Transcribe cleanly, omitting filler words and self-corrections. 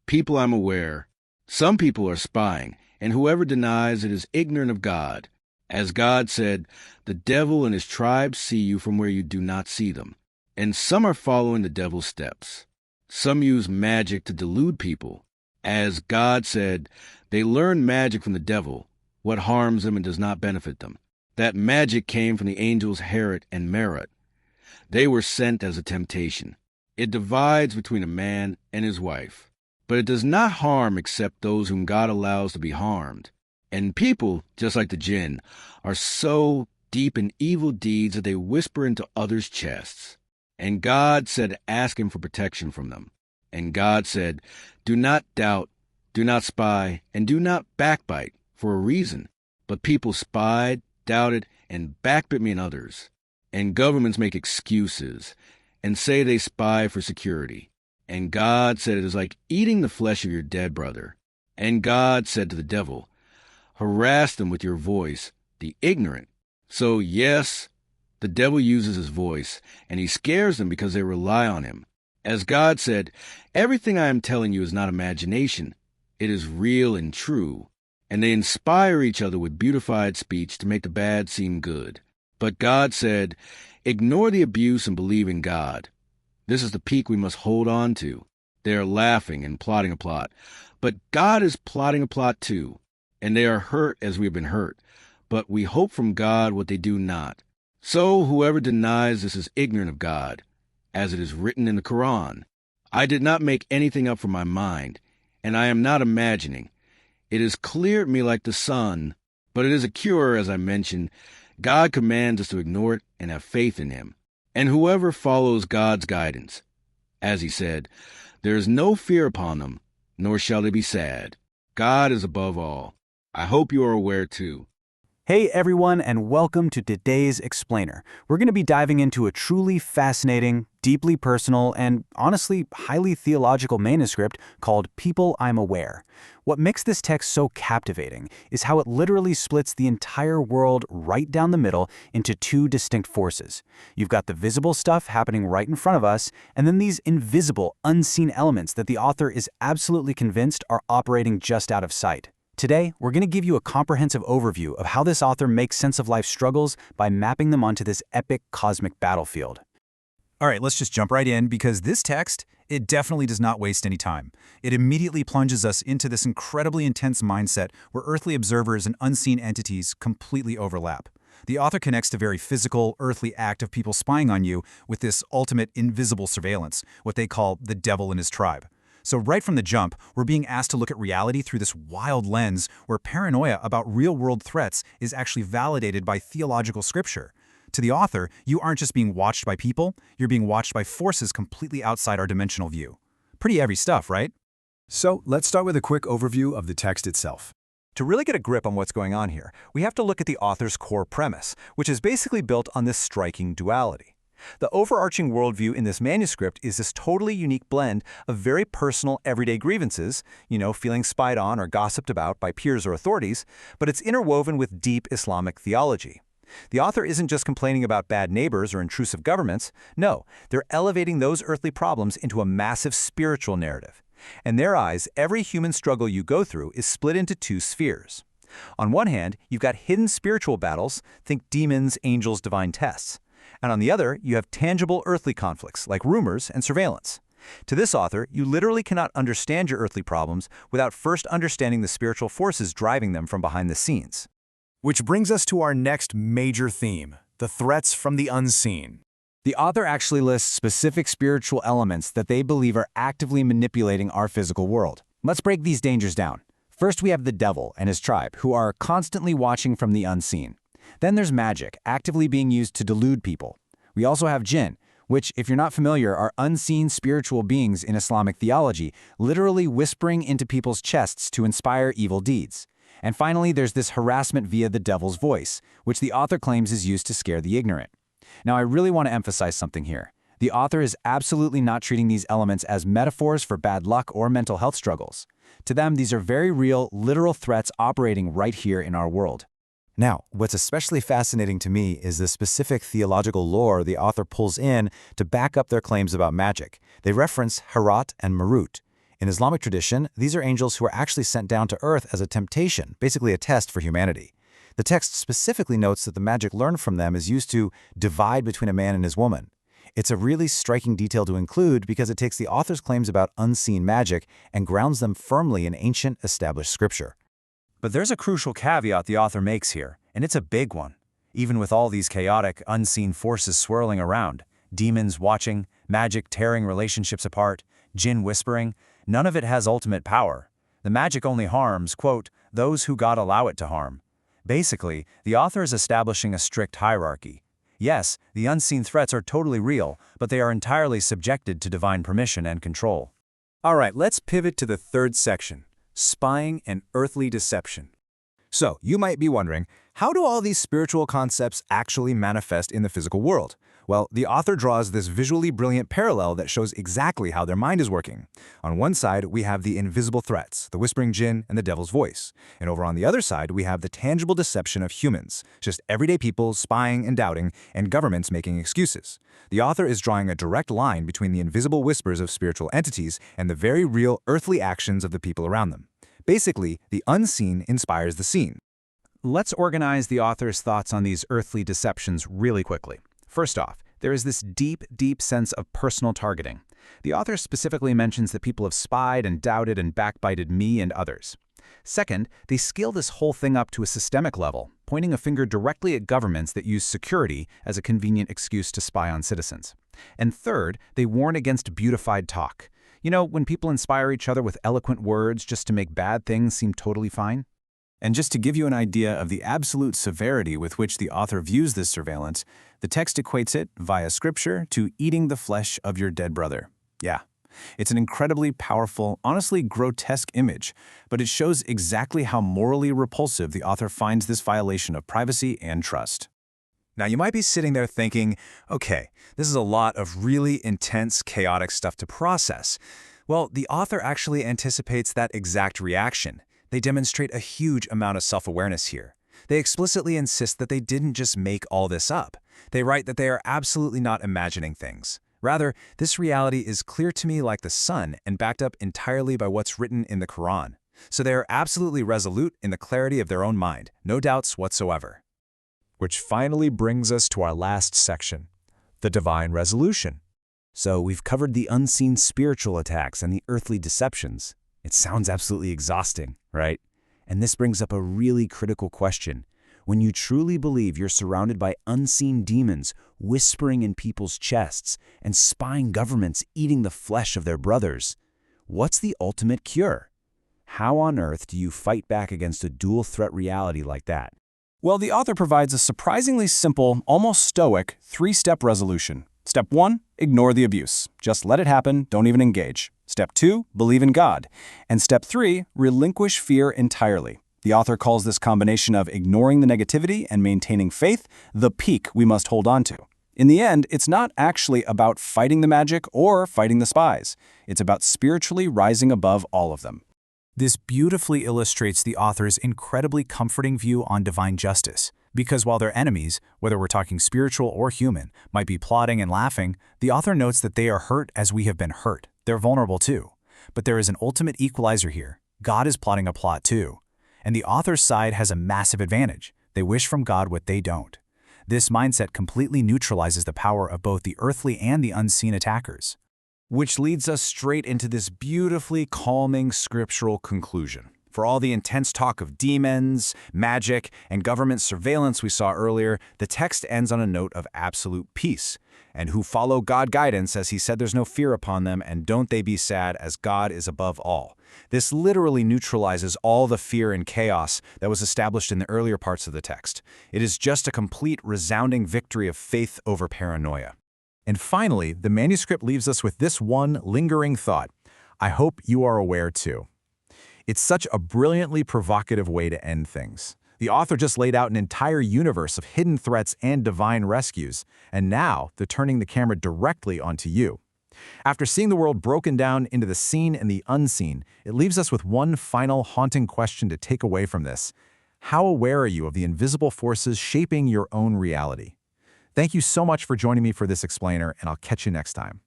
People, I'm aware. Some people are spying, and whoever denies it is ignorant of God. As God said, the devil and his tribe see you from where you do not see them. And some are following the devil's steps. Some use magic to delude people. As God said, they learn magic from the devil, what harms them and does not benefit them. That magic came from the angels Harut and Marut. They were sent as a temptation. It divides between a man and his wife. But it does not harm except those whom God allows to be harmed. And people, just like the jinn, are so deep in evil deeds that they whisper into others' chests. And God said, ask him for protection from them. And God said, do not doubt, do not spy, and do not backbite for a reason. But people spied, doubted, and backbit me and others. And governments make excuses and say they spy for security. And God said it is like eating the flesh of your dead brother. And God said to the devil, harass them with your voice, the ignorant. So yes, the devil uses his voice, and he scares them because they rely on him. As God said, everything I am telling you is not imagination. It is real and true. And they inspire each other with beautified speech to make the bad seem good. But God said, ignore the abuse and believe in God. This is the peak we must hold on to. They are laughing and plotting a plot. But God is plotting a plot too. And they are hurt as we have been hurt. But we hope from God what they do not. So whoever denies this is ignorant of God, as it is written in the Quran. I did not make anything up from my mind, and I am not imagining. It is clear to me like the sun, but it is a cure, as I mentioned. God commands us to ignore it and have faith in him. And whoever follows God's guidance, as he said, there is no fear upon them, nor shall they be sad. God is above all. I hope you are aware too. Hey everyone, and welcome to today's Explainer. We're going to be diving into a truly fascinating, deeply personal, and honestly highly theological manuscript called People I'm Aware. What makes this text so captivating is how it literally splits the entire world right down the middle into two distinct forces. You've got the visible stuff happening right in front of us, and then these invisible, unseen elements that the author is absolutely convinced are operating just out of sight. Today, we're going to give you a comprehensive overview of how this author makes sense of life's struggles by mapping them onto this epic cosmic battlefield. All right, let's just jump right in because this text, it definitely does not waste any time. It immediately plunges us into this incredibly intense mindset where earthly observers and unseen entities completely overlap. The author connects the very physical, earthly act of people spying on you with this ultimate invisible surveillance, what they call the devil and his tribe. So right from the jump, we're being asked to look at reality through this wild lens where paranoia about real-world threats is actually validated by theological scripture. To the author, you aren't just being watched by people, you're being watched by forces completely outside our dimensional view. Pretty heavy stuff, right? So let's start with a quick overview of the text itself. To really get a grip on what's going on here, we have to look at the author's core premise, which is basically built on this striking duality. The overarching worldview in this manuscript is this totally unique blend of very personal, everyday grievances, feeling spied on or gossiped about by peers or authorities, but it's interwoven with deep Islamic theology. The author isn't just complaining about bad neighbors or intrusive governments. No, they're elevating those earthly problems into a massive spiritual narrative. In their eyes, every human struggle you go through is split into two spheres. On one hand, you've got hidden spiritual battles, think demons, angels, divine tests. And on the other, you have tangible earthly conflicts like rumors and surveillance. To this author, you literally cannot understand your earthly problems without first understanding the spiritual forces driving them from behind the scenes. Which brings us to our next major theme, the threats from the unseen. The author actually lists specific spiritual elements that they believe are actively manipulating our physical world. Let's break these dangers down. First, we have the devil and his tribe, who are constantly watching from the unseen. Then there's magic, actively being used to delude people. We also have jinn, which, if you're not familiar, are unseen spiritual beings in Islamic theology, literally whispering into people's chests to inspire evil deeds. And finally, there's this harassment via the devil's voice, which the author claims is used to scare the ignorant. Now, I really want to emphasize something here. The author is absolutely not treating these elements as metaphors for bad luck or mental health struggles. To them, these are very real, literal threats operating right here in our world. Now, what's especially fascinating to me is the specific theological lore the author pulls in to back up their claims about magic. They reference Harut and Marut. In Islamic tradition, these are angels who are actually sent down to Earth as a temptation, basically a test for humanity. The text specifically notes that the magic learned from them is used to divide between a man and his woman. It's a really striking detail to include because it takes the author's claims about unseen magic and grounds them firmly in ancient, established scripture. But there's a crucial caveat the author makes here, and it's a big one. Even with all these chaotic, unseen forces swirling around, demons watching, magic tearing relationships apart, jinn whispering, none of it has ultimate power. The magic only harms, quote, those who God allow it to harm. Basically, the author is establishing a strict hierarchy. Yes, the unseen threats are totally real, but they are entirely subjected to divine permission and control. All right, let's pivot to the third section, spying and earthly deception. So, you might be wondering, how do all these spiritual concepts actually manifest in the physical world? Well, the author draws this visually brilliant parallel that shows exactly how their mind is working. On one side, we have the invisible threats, the whispering jinn and the devil's voice. And over on the other side, we have the tangible deception of humans, just everyday people spying and doubting, and governments making excuses. The author is drawing a direct line between the invisible whispers of spiritual entities and the very real earthly actions of the people around them. Basically, the unseen inspires the seen. Let's organize the author's thoughts on these earthly deceptions really quickly. First off, there is this deep sense of personal targeting. The author specifically mentions that people have spied and doubted and backbited me and others. Second, they scale this whole thing up to a systemic level, pointing a finger directly at governments that use security as a convenient excuse to spy on citizens. And third, they warn against beautified talk. You know, when people inspire each other with eloquent words just to make bad things seem totally fine? And just to give you an idea of the absolute severity with which the author views this surveillance, the text equates it, via scripture, to eating the flesh of your dead brother. Yeah, it's an incredibly powerful, honestly grotesque image, but it shows exactly how morally repulsive the author finds this violation of privacy and trust. Now, you might be sitting there thinking, okay, this is a lot of really intense, chaotic stuff to process. Well, the author actually anticipates that exact reaction. They demonstrate a huge amount of self-awareness here. They explicitly insist that they didn't just make all this up. They write that they are absolutely not imagining things. Rather, this reality is clear to me like the sun and backed up entirely by what's written in the Quran. So they are absolutely resolute in the clarity of their own mind, no doubts whatsoever. Which finally brings us to our last section, the divine resolution. So we've covered the unseen spiritual attacks and the earthly deceptions. It sounds absolutely exhausting, right? And this brings up a really critical question. When you truly believe you're surrounded by unseen demons whispering in people's chests and spying governments eating the flesh of their brothers, what's the ultimate cure? How on earth do you fight back against a dual-threat reality like that? Well, the author provides a surprisingly simple, almost stoic, three-step resolution. Step 1, ignore the abuse. Just let it happen, don't even engage. Step 2, believe in God. And Step 3, relinquish fear entirely. The author calls this combination of ignoring the negativity and maintaining faith the peak we must hold on to. In the end, it's not actually about fighting the magic or fighting the spies. It's about spiritually rising above all of them. This beautifully illustrates the author's incredibly comforting view on divine justice. Because while their enemies, whether we're talking spiritual or human, might be plotting and laughing, the author notes that they are hurt as we have been hurt. They're vulnerable too. But there is an ultimate equalizer here. God is plotting a plot too. And the author's side has a massive advantage. They wish from God what they don't. This mindset completely neutralizes the power of both the earthly and the unseen attackers. Which leads us straight into this beautifully calming scriptural conclusion. For all the intense talk of demons, magic, and government surveillance we saw earlier, the text ends on a note of absolute peace. And who follow God guidance, as he said there's no fear upon them, and don't they be sad, as God is above all. This literally neutralizes all the fear and chaos that was established in the earlier parts of the text. It is just a complete, resounding victory of faith over paranoia. And finally, the manuscript leaves us with this one lingering thought. I hope you are aware too. It's such a brilliantly provocative way to end things. The author just laid out an entire universe of hidden threats and divine rescues, and now they're turning the camera directly onto you. After seeing the world broken down into the seen and the unseen, it leaves us with one final haunting question to take away from this. How aware are you of the invisible forces shaping your own reality? Thank you so much for joining me for this explainer, and I'll catch you next time.